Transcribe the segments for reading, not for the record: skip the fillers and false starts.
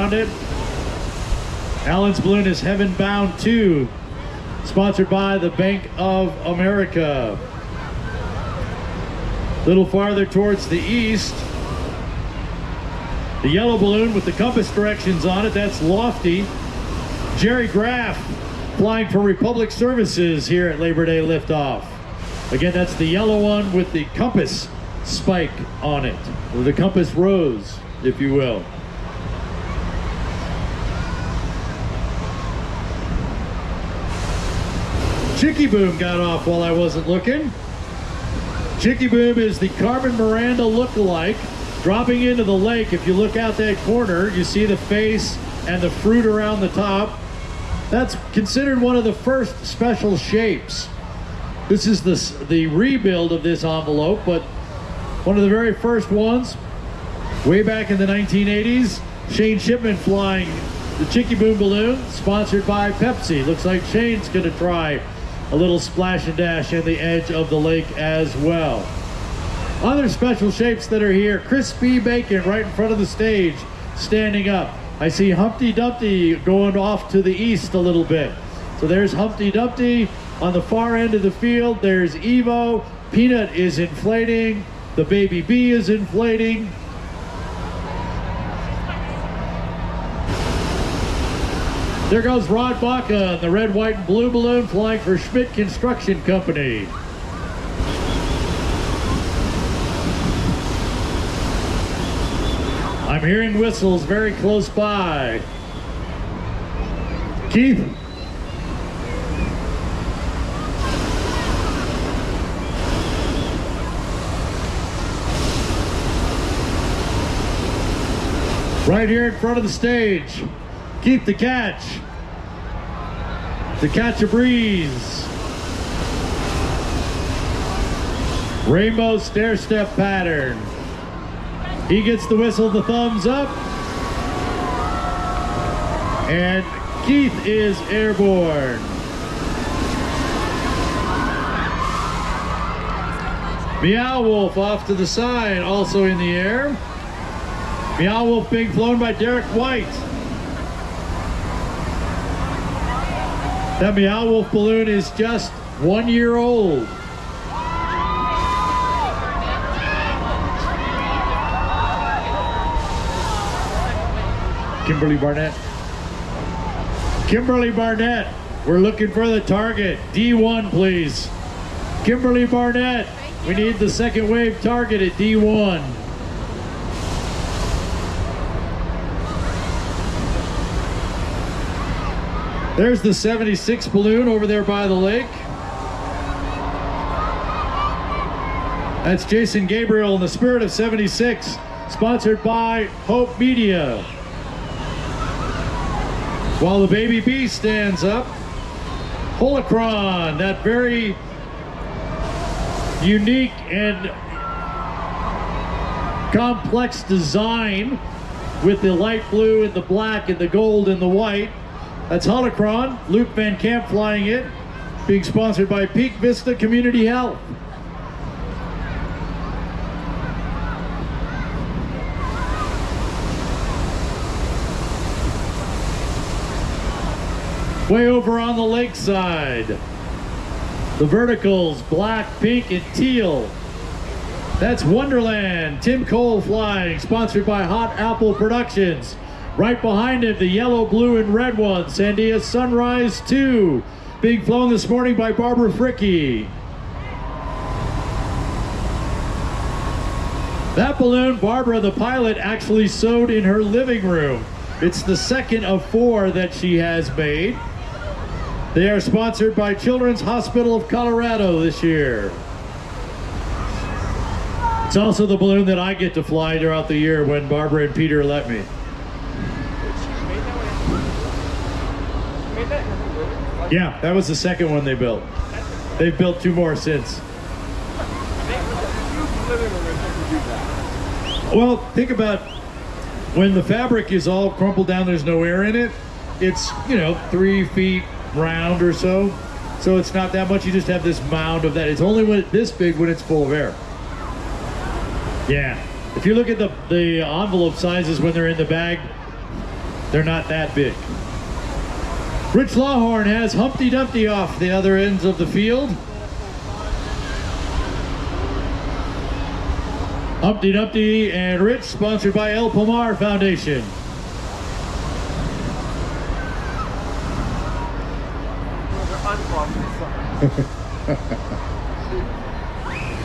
around it. Alan's balloon is Heaven Bound 2, sponsored by the Bank of America. A little farther towards the east, the yellow balloon with the compass directions on it, that's Lofty. Jerry Graff flying for Republic Services here at Labor Day liftoff. Again, that's the yellow one with the compass spike on it, or the compass rose, if you will. Chicky Boom got off while I wasn't looking. Chicky Boom is the Carmen Miranda look-alike, dropping into the lake. If you look out that corner, you see the face and the fruit around the top. That's considered one of the first special shapes. This is the rebuild of this envelope, but one of the very first ones, way back in the 1980s, Shane Shipman flying the Chicky Boom balloon, sponsored by Pepsi. Looks like Shane's gonna try a little splash and dash in the edge of the lake as well. Other special shapes that are here, crispy bacon right in front of the stage, standing up. I see Humpty Dumpty going off to the east a little bit. So there's Humpty Dumpty on the far end of the field. There's Evo, Peanut is inflating, the Baby Bee is inflating. There goes Rod Baca, the red, white, and blue balloon flying for Schmidt Construction Company. I'm hearing whistles very close by. Keith? Right here in front of the stage. Keep the catch. To catch a breeze. Rainbow stair-step pattern. He gets the whistle, the thumbs up. And Keith is airborne. Meow Wolf off to the side, also in the air. Meow Wolf being flown by Derek White. That Meow Wolf balloon is just 1 year old. Kimberly Barnett. Kimberly Barnett, we're looking for the target. D1, please. Kimberly Barnett, we need the second wave target at D1. There's the 76 balloon over there by the lake. That's Jason Gabriel in the Spirit of 76, sponsored by Hope Media. While the Baby Bee stands up, Holocron, that very unique and complex design with the light blue and the black and the gold and the white. That's Holocron, Luke Van Camp flying it, being sponsored by Peak Vista Community Health. Way over on the lakeside, the verticals, black, pink, and teal. That's Wonderland, Tim Cole flying, sponsored by Hot Apple Productions. Right behind him, the yellow, blue, and red one, Sandia Sunrise 2, being flown this morning by Barbara Fricke. That balloon, Barbara, the pilot, actually sewed in her living room. It's the second of 4 that she has made. They are sponsored by Children's Hospital of Colorado this year. It's also the balloon that I get to fly throughout the year when Barbara and Peter let me. Yeah, that was the second one they built. They've built 2 more since. Well, think about when the fabric is all crumpled down, there's no air in it. It's, 3 feet round or so. So it's not that much. You just have this mound of that. It's only when it's this big when it's full of air. Yeah. If you look at the envelope sizes when they're in the bag, They're not that big. Rich Lawhorn has Humpty Dumpty off the other ends of the field. Humpty Dumpty and Rich, sponsored by El Pomar Foundation.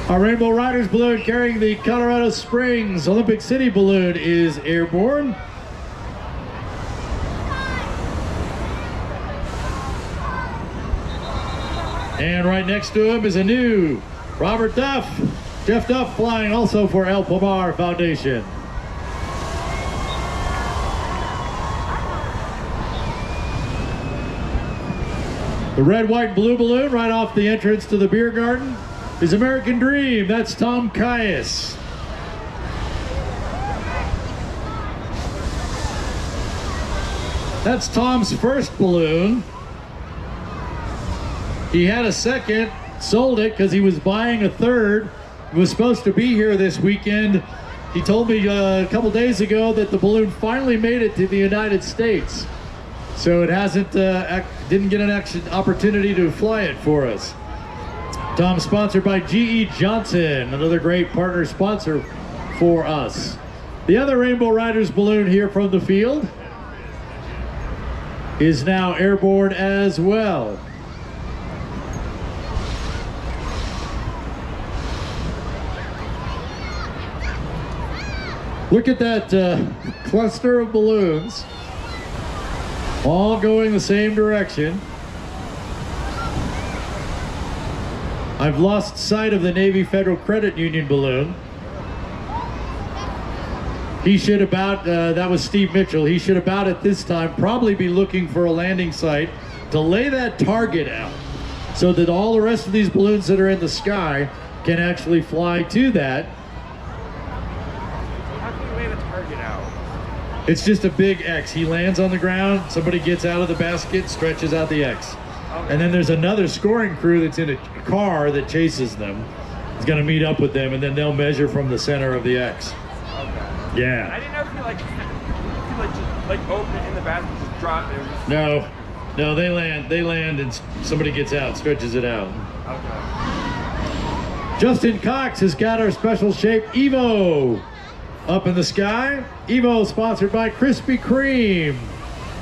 Our Rainbow Riders balloon carrying the Colorado Springs Olympic City balloon is airborne. And right next to him is a new Robert Duff. Jeff Duff flying also for El Pomar Foundation. The red, white, and blue balloon right off the entrance to the beer garden is American Dream. That's Tom Caius. That's Tom's first balloon. He had a second, sold it because he was buying a third. He was supposed to be here this weekend. He told me a couple days ago that the balloon finally made it to the United States. So it hasn't, didn't get an opportunity to fly it for us. Tom, sponsored by G.E. Johnson, another great partner sponsor for us. The other Rainbow Riders balloon here from the field is now airborne as well. Look at that cluster of balloons, all going the same direction. I've lost sight of the Navy Federal Credit Union balloon. He should about, that was Steve Mitchell, he should about at this time probably be looking for a landing site to lay that target out so that all the rest of these balloons that are in the sky can actually fly to that. It's just a big X. He lands on the ground, somebody gets out of the basket, stretches out the X. Okay. And then there's another scoring crew that's in a car that chases them. It's gonna meet up with them, and then they'll measure from the center of the X. Okay. Yeah. I didn't know if you just open it in the basket, just drop it. No, they land and somebody gets out, stretches it out. Okay. Justin Cox has got our special shape Evo up in the sky. Evo sponsored by Krispy Kreme.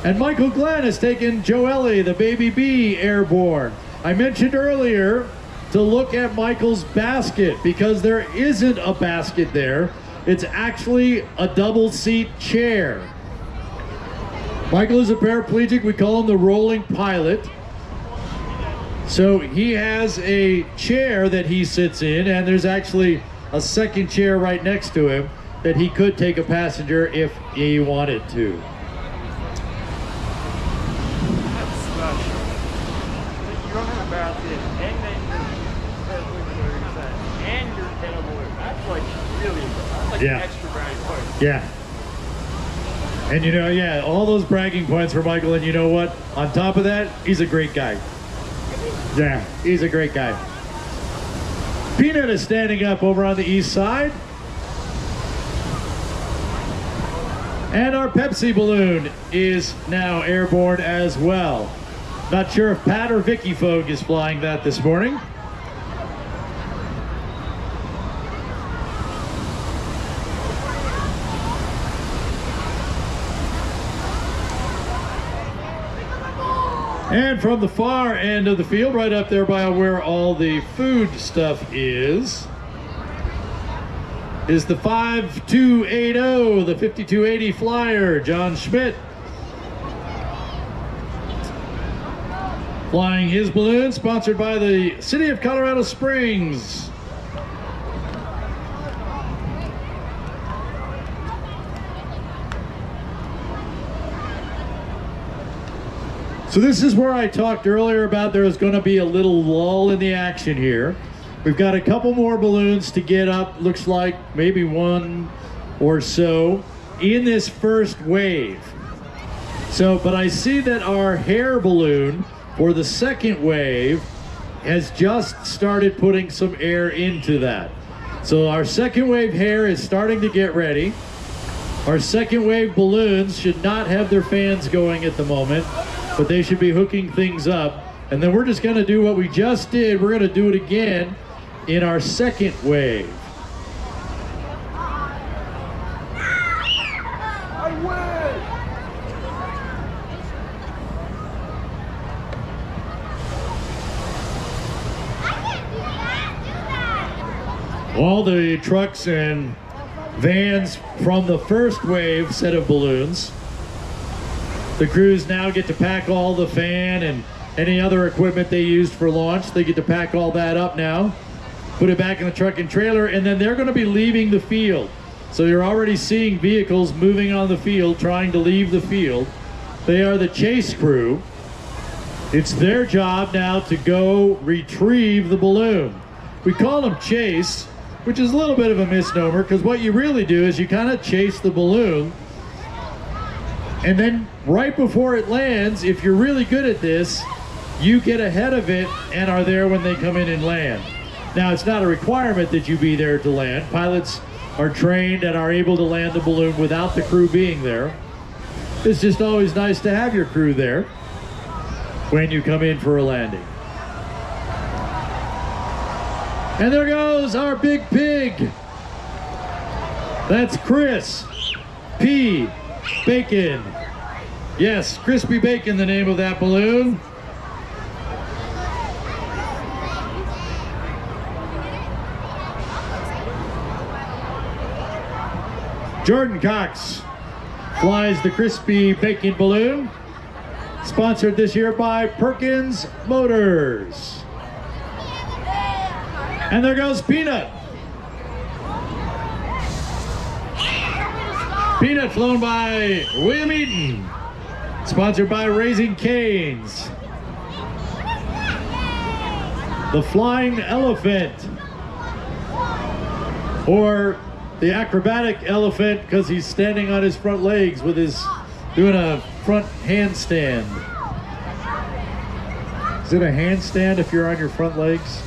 And Michael Glenn has taken Joelle, the baby bee, airborne. I mentioned earlier to look at Michael's basket because there isn't a basket there. It's actually a double seat chair. Michael is a paraplegic. We call him the rolling pilot. So he has a chair that he sits in, and there's actually a second chair right next to him that he could take a passenger if he wanted to. That's special. You don't have a basket, and then you're balloon. That's like really, that's like an extra bragging point. Yeah. And you know, yeah, all those bragging points for Michael, and you know what? On top of that, he's a great guy. Yeah, he's a great guy. Peanut is standing up over on the east side. And our Pepsi balloon is now airborne as well. Not sure if Pat or Vicky Fogue is flying that this morning. And from the far end of the field, right up there by where all the food stuff is the 5280, the 5280 Flyer, John Schmidt. Flying his balloon, sponsored by the City of Colorado Springs. So this is where I talked earlier about there was going to be a little lull in the action here. We've got a couple more balloons to get up, looks like maybe one or so in this first wave. So, but I see that our hair balloon for the second wave has just started putting some air into that. So our second wave hair is starting to get ready. Our second wave balloons should not have their fans going at the moment, but they should be hooking things up. And then we're just gonna do what we just did. We're gonna do it again in our second wave. All the trucks and vans from the first wave set of balloons, the crews now get to pack all the fan and any other equipment they used for launch. They get to pack all that up now, put it back in the truck and trailer, and then they're going to be leaving the field. So you're already seeing vehicles moving on the field, trying to leave the field. They are the chase crew. It's their job now to go retrieve the balloon. We call them chase, which is a little bit of a misnomer, because what you really do is you kind of chase the balloon, and then right before it lands, if you're really good at this, you get ahead of it and are there when they come in and land. Now, it's not a requirement that you be there to land. Pilots are trained and are able to land the balloon without the crew being there. It's just always nice to have your crew there when you come in for a landing. And there goes our big pig. That's Chris P. Bacon. Yes, Crispy Bacon, the name of that balloon. Jordan Cox flies the Crispy Bacon balloon, sponsored this year by Perkins Motors. And there goes Peanut. Peanut flown by William Eaton, sponsored by Raising Cane's. The Flying Elephant, or the acrobatic elephant, because he's standing on his front legs with his, doing a front handstand. Is it a handstand if you're on your front legs?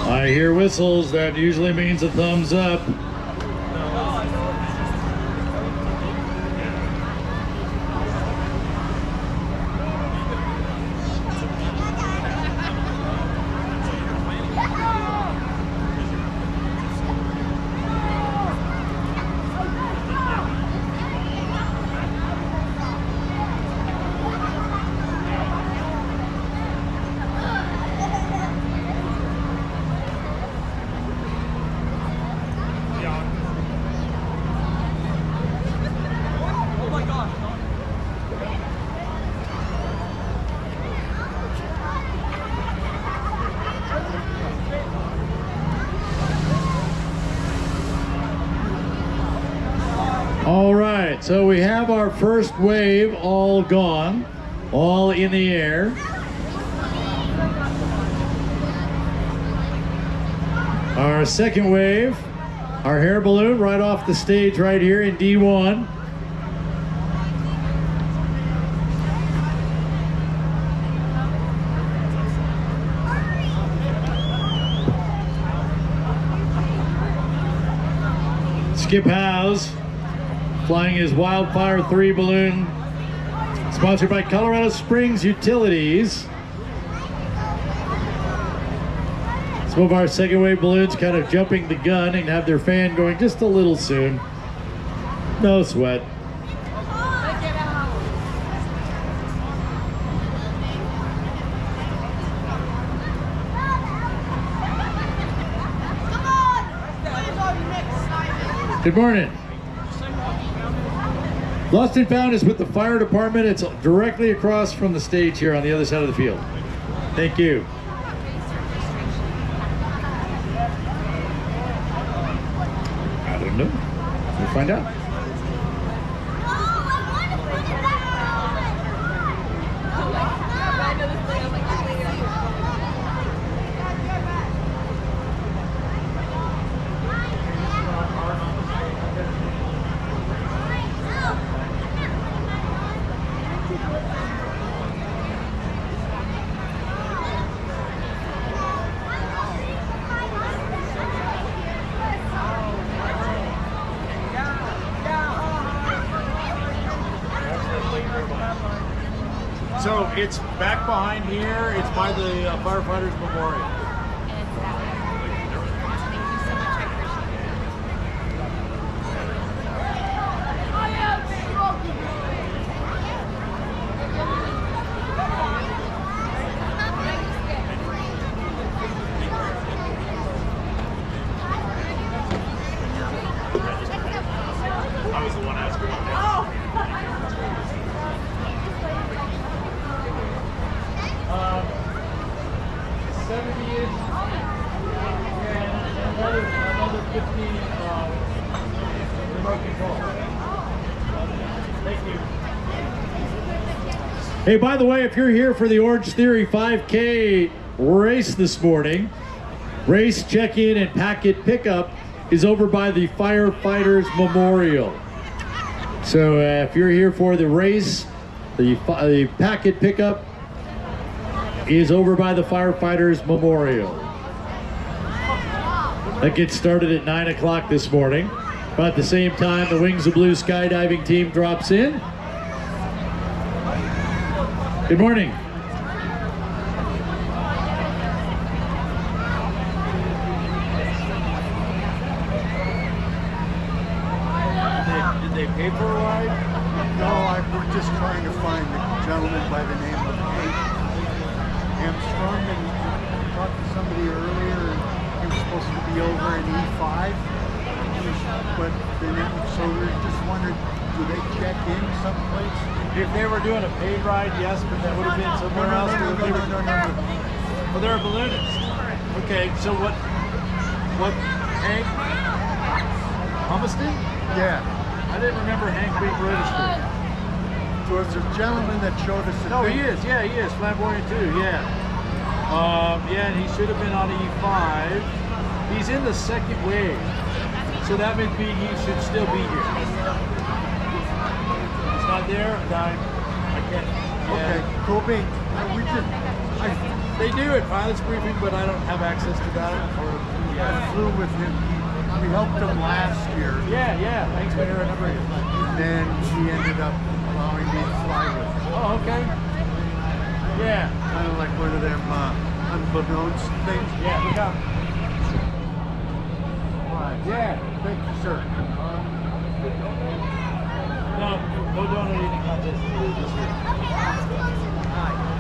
I hear whistles. That usually means a thumbs up. All right, so we have our first wave all gone, all in the air. Our second wave, our hair balloon right off the stage right here in D1. Skip Howes flying his Wildfire 3 balloon, sponsored by Colorado Springs Utilities. Some of our second wave balloons kind of jumping the gun and have their fan going just a little soon. No sweat. Good morning. Lost and Found is with the fire department. It's directly across from the stage here on the other side of the field. Thank you. I don't know. We'll find out. So it's back behind here. It's by the firefighters memorial. I was the one asking about that. 70-ish, and another 50 remote control. Thank you. Hey, by the way, if you're here for the Orange Theory 5K race this morning, race check-in and packet pickup is over by the Firefighters Memorial. So if you're here for the race, the packet pickup is over by the Firefighters Memorial. That gets started at 9 o'clock this morning. About at the same time, the Wings of Blue skydiving team drops in. Good morning. Did they pay for a ride? No, we're just trying to find the gentleman by the name of Hank Armstrong, and we talked to somebody earlier, and he was supposed to be over in E5, but then, so we just wondered, do they check in someplace? If they were doing a paid ride, yes, but that would have been somewhere else. No. Well, they're a balloonist. Okay, so what, Hank? Humiston? Yeah, I didn't remember Hank being registered. so it's a gentleman that showed us the No, thing. he is. Yeah, he is. Flamboyant too. Yeah. Yeah, and he should have been on E5. He's in the second wave, so that would be he should still be here. He's not there. I can't. Okay, Yeah. cool beans. We just, They do at pilots briefing, but I don't have access to that. I flew with him. We helped him last year, Yeah. Thanks for hearing number. and then he ended up allowing me to fly with him. Oh, okay. Yeah. Kind of like one of them unbeknownst things. Yeah. We got. Right. Yeah. Thank you, sir. No donating contest this year.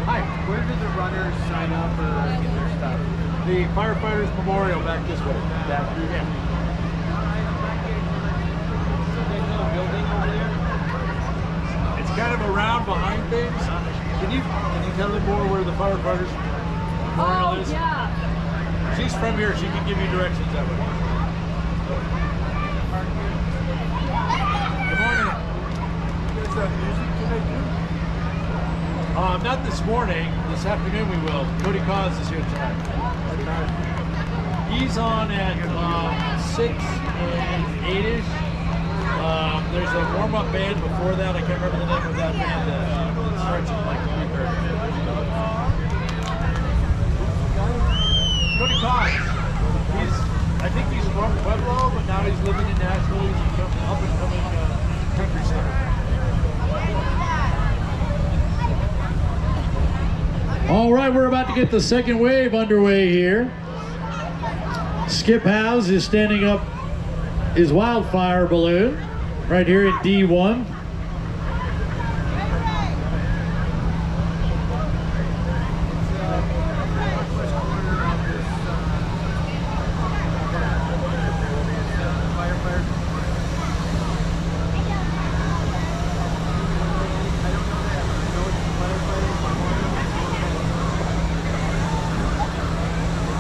Hi. Where do the runners sign up or get their stuff? The firefighters memorial back this way. Yeah. It's kind of around behind things. Can you tell them more where the firefighters memorial is? Yeah. She's from here. She can give you directions that way. Good morning. Is that music tonight too? Not this morning. This afternoon we will. Cody Cause is here tonight. He's on at 6 and 8-ish. There's a warm-up band before that. I can't remember the name of that band that starts at like 3:30. Cody Cause. I think he's from Pueblo, but now he's living in Nashville. He's an up-and-coming country singer. All right, we're about to get the second wave underway here. Skip House is standing up his wildfire balloon right here at D1.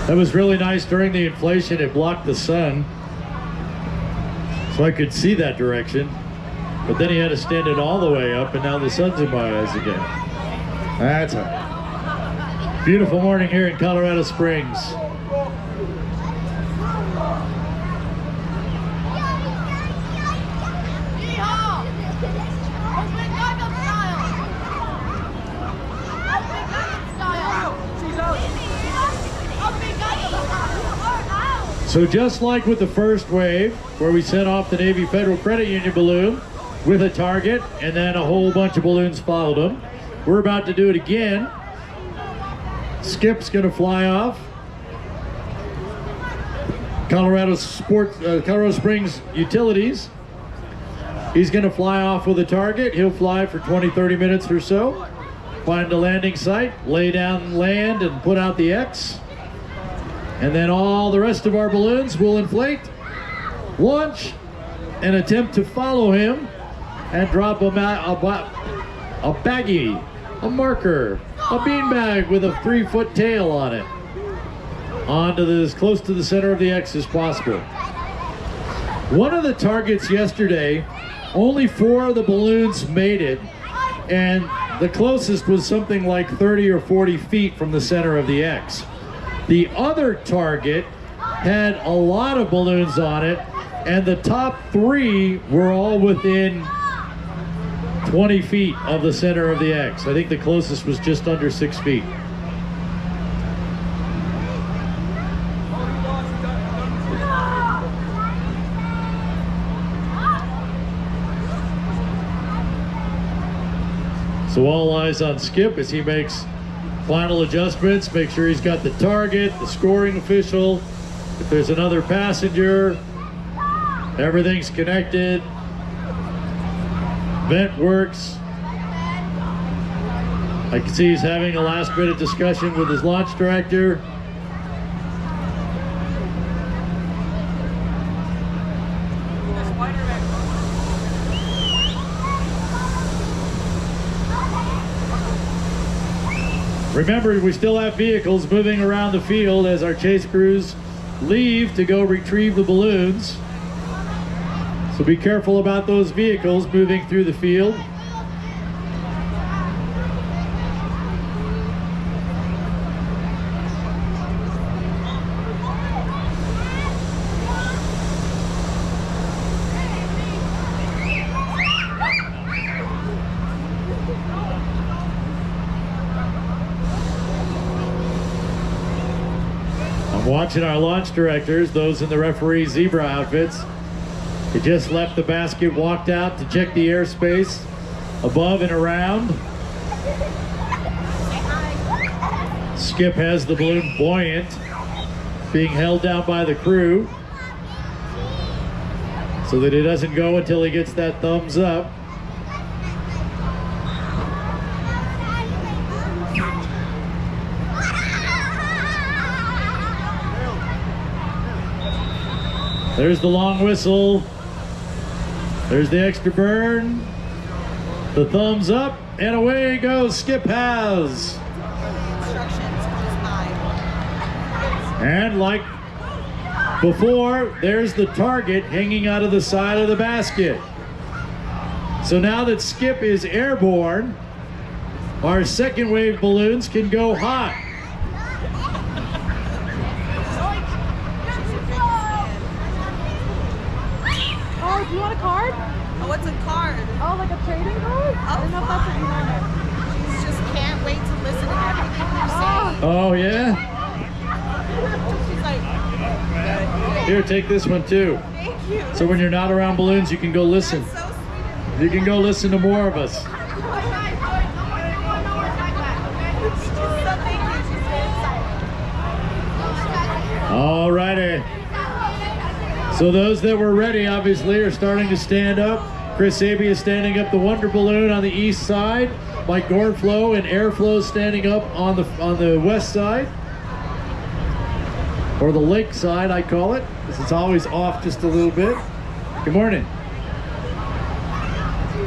That was really nice. During the inflation, it blocked the sun, so I could see that direction. But then he had to stand it all the way up, and now the sun's in my eyes again. That's all right. Beautiful morning here in Colorado Springs. So just like with the first wave, where we sent off the Navy Federal Credit Union balloon with a target, and then a whole bunch of balloons followed them, we're about to do it again. Skip's gonna fly off. Colorado Springs Utilities. He's gonna fly off with a target. He'll fly for 20-30 minutes or so, find a landing site, lay down land, and put out the X. And then all the rest of our balloons will inflate, launch, and attempt to follow him and drop a baggie, a marker, a beanbag with a 3-foot tail on it onto as close to the center of the X as possible. One of the targets yesterday, only 4 of the balloons made it, and the closest was something like 30 or 40 feet from the center of the X. The other target had a lot of balloons on it, and the top 3 were all within 20 feet of the center of the X. I think the closest was just under 6 feet. So all eyes on Skip as he makes final adjustments. Make sure he's got the target, the scoring official. If there's another passenger, everything's connected. Vent works. I can see he's having a last minute discussion with his launch director. Remember, we still have vehicles moving around the field as our chase crews leave to go retrieve the balloons. So be careful about those vehicles moving through the field. I'm watching our launch directors, those in the referee zebra outfits. They just left the basket, walked out to check the airspace above and around. Skip has the balloon buoyant, being held down by the crew so that it doesn't go until he gets that thumbs up. There's the long whistle. There's the extra burn. The thumbs up, and away goes Skip has. And like before, there's the target hanging out of the side of the basket. So now that Skip is airborne, our second wave balloons can go hot. Oh, do you want a card? Oh, what's a card? Oh, like a trading card? I don't know if that's what you wanted. She just can't wait to listen to everything you're saying. Oh, yeah? She's like, Here, take this one too. thank you. So when you're not around balloons, you can go listen. That's so sweet. You can go listen to more of us. She's so thank you. She's so excited. All righty. So those that were ready, obviously, are starting to stand up. Chris Sabie is standing up the Wonder Balloon on the east side. Mike Gornflow and Airflow standing up on the west side. Or the lake side, I call it, because it's always off just a little bit. Good morning.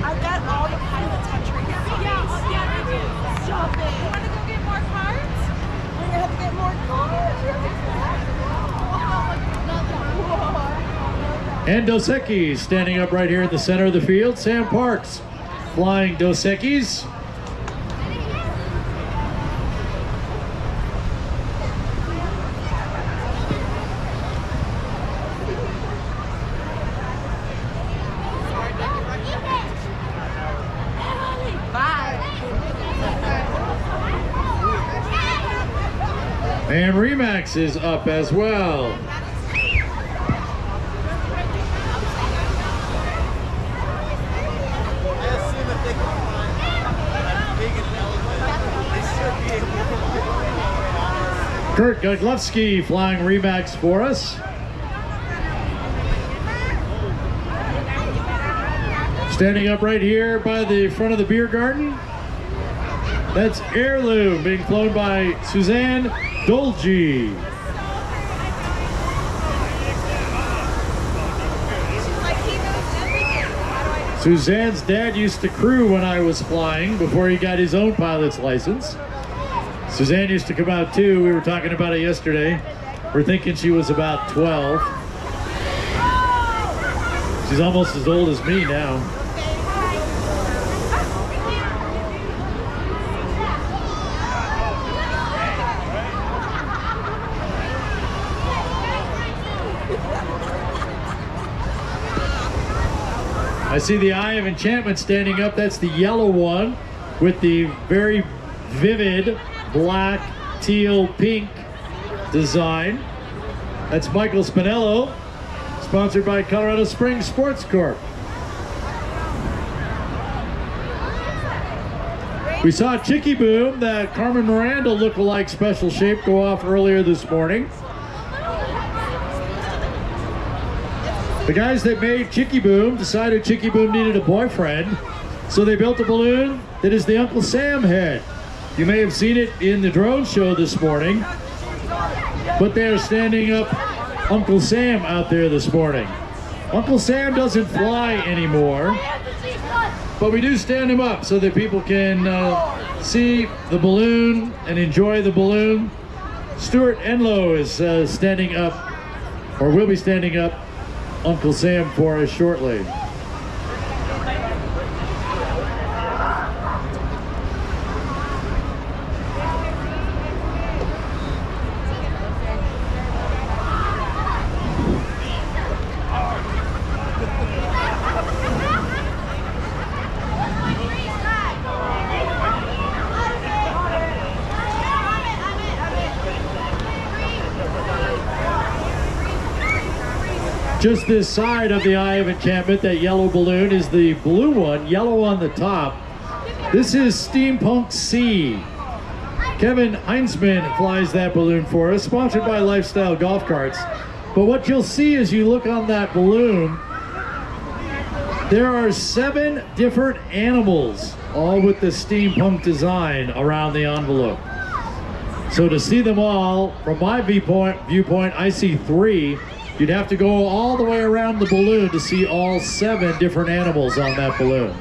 I've got all the kinds of touching. Yeah, we do. Stop it. You want to go get more cards? We're going to have to get more cards. And Dos Equis standing up right here in the center of the field. Sam Parks flying Dos Equis. And Remax is up as well. Kurt Godlewski flying Remax for us. Standing up right here by the front of the beer garden. That's Heirloom being flown by Suzanne Dolgi. Suzanne's dad used to crew when I was flying before he got his own pilot's license. Suzanne used to come out too. We were talking about it yesterday. We're thinking she was about 12. She's almost as old as me now. I see the Eye of Enchantment standing up. That's the yellow one with the very vivid black, teal, pink design. That's Michael Spinello, sponsored by Colorado Springs Sports Corp. We saw Chicky Boom, that Carmen Miranda look-alike special shape, go off earlier this morning. The guys that made Chicky Boom decided Chicky Boom needed a boyfriend, so they built a balloon that is the Uncle Sam head. You may have seen it in the drone show this morning, but they're standing up Uncle Sam out there this morning. Uncle Sam doesn't fly anymore, but we do stand him up so that people can see the balloon and enjoy the balloon. Stuart Enlow is standing up, or will be standing up, Uncle Sam for us shortly. Just this side of the Eye of Enchantment, that yellow balloon is the blue one, yellow on the top. This is Steampunk C. Kevin Heinzman flies that balloon for us, sponsored by Lifestyle Golf Carts. But what you'll see as you look on that balloon, there are 7 different animals, all with the steampunk design around the envelope. So to see them all, from my viewpoint, I see 3. You'd have to go all the way around the balloon to see all 7 different animals on that balloon.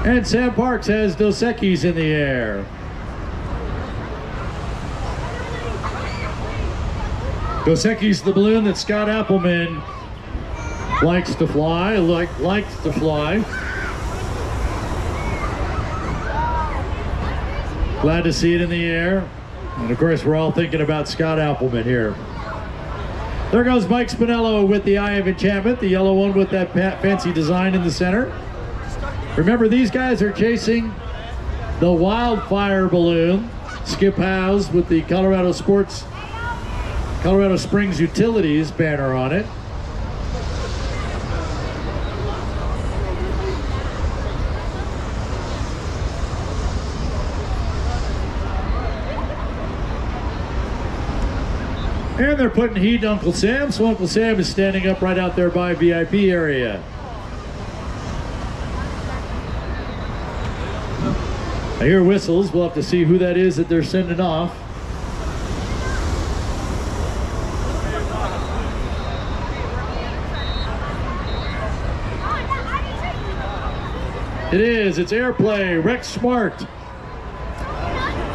And Sam Parks has Dos Equis in the air. Dos Equis, the balloon that Scott Appleman likes to fly, likes to fly. Glad to see it in the air. And of course, we're all thinking about Scott Appleman here. There goes Mike Spinello with the Eye of Enchantment, the yellow one with that fancy design in the center. Remember, these guys are chasing the Wildfire balloon, Skip House with the Colorado Springs Utilities banner on it. And they're putting heat to Uncle Sam, so Uncle Sam is standing up right out there by VIP area. I hear whistles. We'll have to see who that is that they're sending off. It is. It's Airplay, Rex Smart.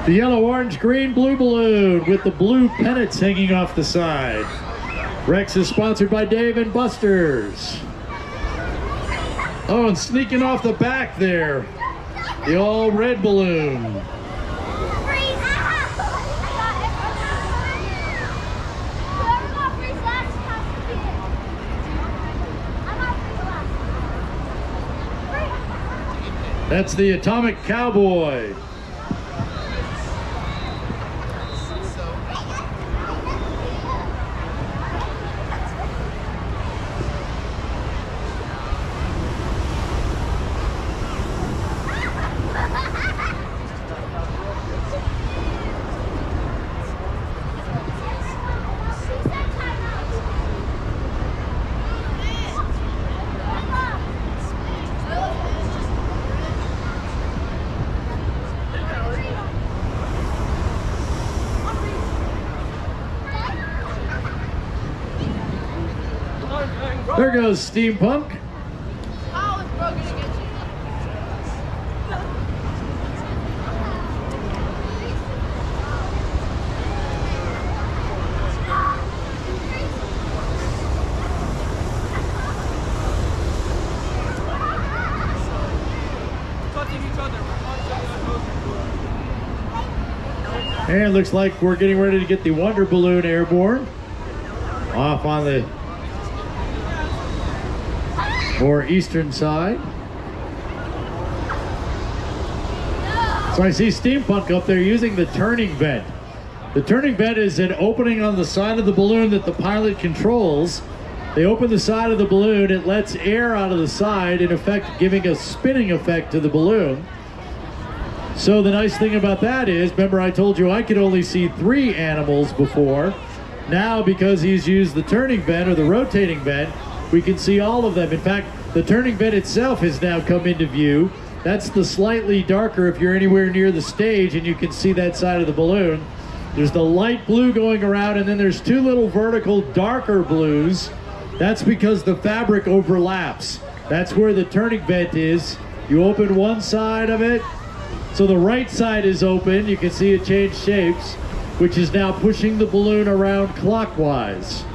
The yellow, orange, green, blue balloon with the blue pennants hanging off the side. Rex is sponsored by Dave and Buster's. Oh, and sneaking off the back there, the all red balloon. That's the Atomic Cowboy. There goes Steampunk. And it looks like we're getting ready to get the Wonder Balloon airborne off on the more eastern side. So I see Steampunk up there using the turning vent. The turning vent is an opening on the side of the balloon that the pilot controls. They open the side of the balloon, it lets air out of the side, in effect giving a spinning effect to the balloon. So the nice thing about that is, remember I told you I could only see 3 animals before. Now, because he's used the turning vent or the rotating vent, we can see all of them. In fact, the turning vent itself has now come into view. That's the slightly darker if you're anywhere near the stage and you can see that side of the balloon. There's the light blue going around, and then there's 2 little vertical darker blues. That's because the fabric overlaps. That's where the turning vent is. You open one side of it, so the right side is open. You can see it change shapes, which is now pushing the balloon around clockwise.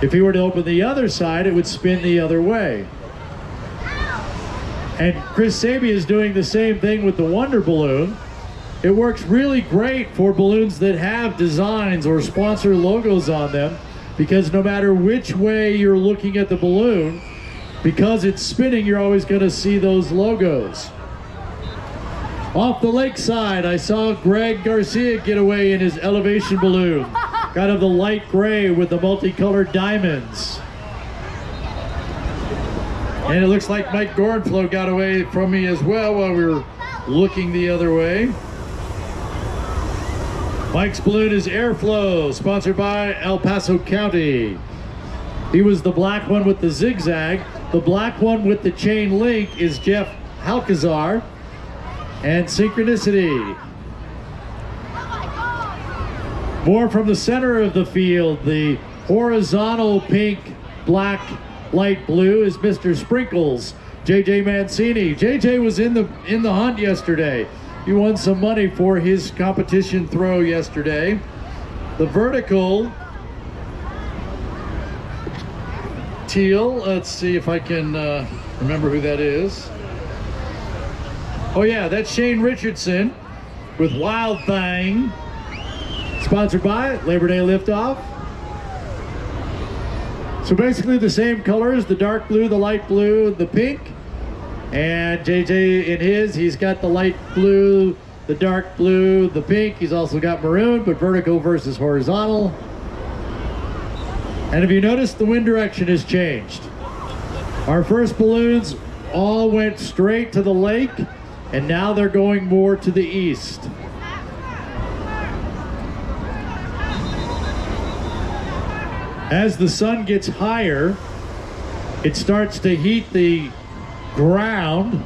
If you were to open the other side, it would spin the other way. And Chris Sabia is doing the same thing with the Wonder Balloon. It works really great for balloons that have designs or sponsor logos on them, because no matter which way you're looking at the balloon, because it's spinning, you're always going to see those logos. Off the lake side, I saw Greg Garcia get away in his elevation balloon, kind of the light gray with the multicolored diamonds. And it looks like Mike Gorenflow got away from me as well while we were looking the other way. Mike's balloon is Airflow, sponsored by El Paso County. He was the black one with the zigzag. The black one with the chain link is Jeff Halkazar. And Synchronicity. More from the center of the field, the horizontal pink, black, light blue is Mr. Sprinkles, JJ Mancini. JJ was in the hunt yesterday. He won some money for his competition throw yesterday. The vertical teal, let's see if I can remember who that is. Oh yeah, that's Shane Richardson with Wild Thing. Sponsored by Labor Day Liftoff. So basically the same colors, the dark blue, the light blue, the pink. And JJ in his, he's got the light blue, the dark blue, the pink. He's also got maroon, but vertical versus horizontal. And if you notice, the wind direction has changed. Our first balloons all went straight to the lake, and now they're going more to the east. As the sun gets higher, it starts to heat the ground,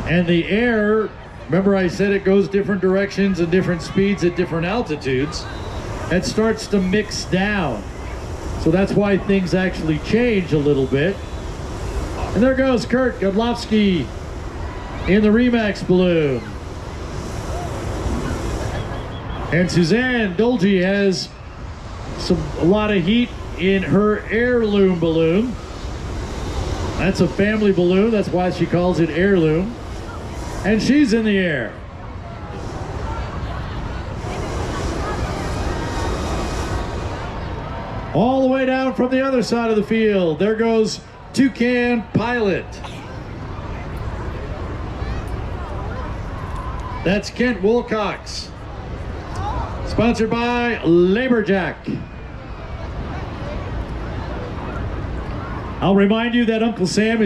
And the air, remember I said it goes different directions and different speeds at different altitudes. It starts to mix down. So that's why things actually change a little bit. And there goes Kurt Godlowski in the Remax balloon. And Suzanne Dolge has a lot of heat in her heirloom balloon. That's a family balloon, that's why she calls it heirloom. And she's in the air. All the way down from the other side of the field, there goes Toucan Pilot. That's Kent Wilcox. Sponsored by Laborjack. I'll remind you that Uncle Sam is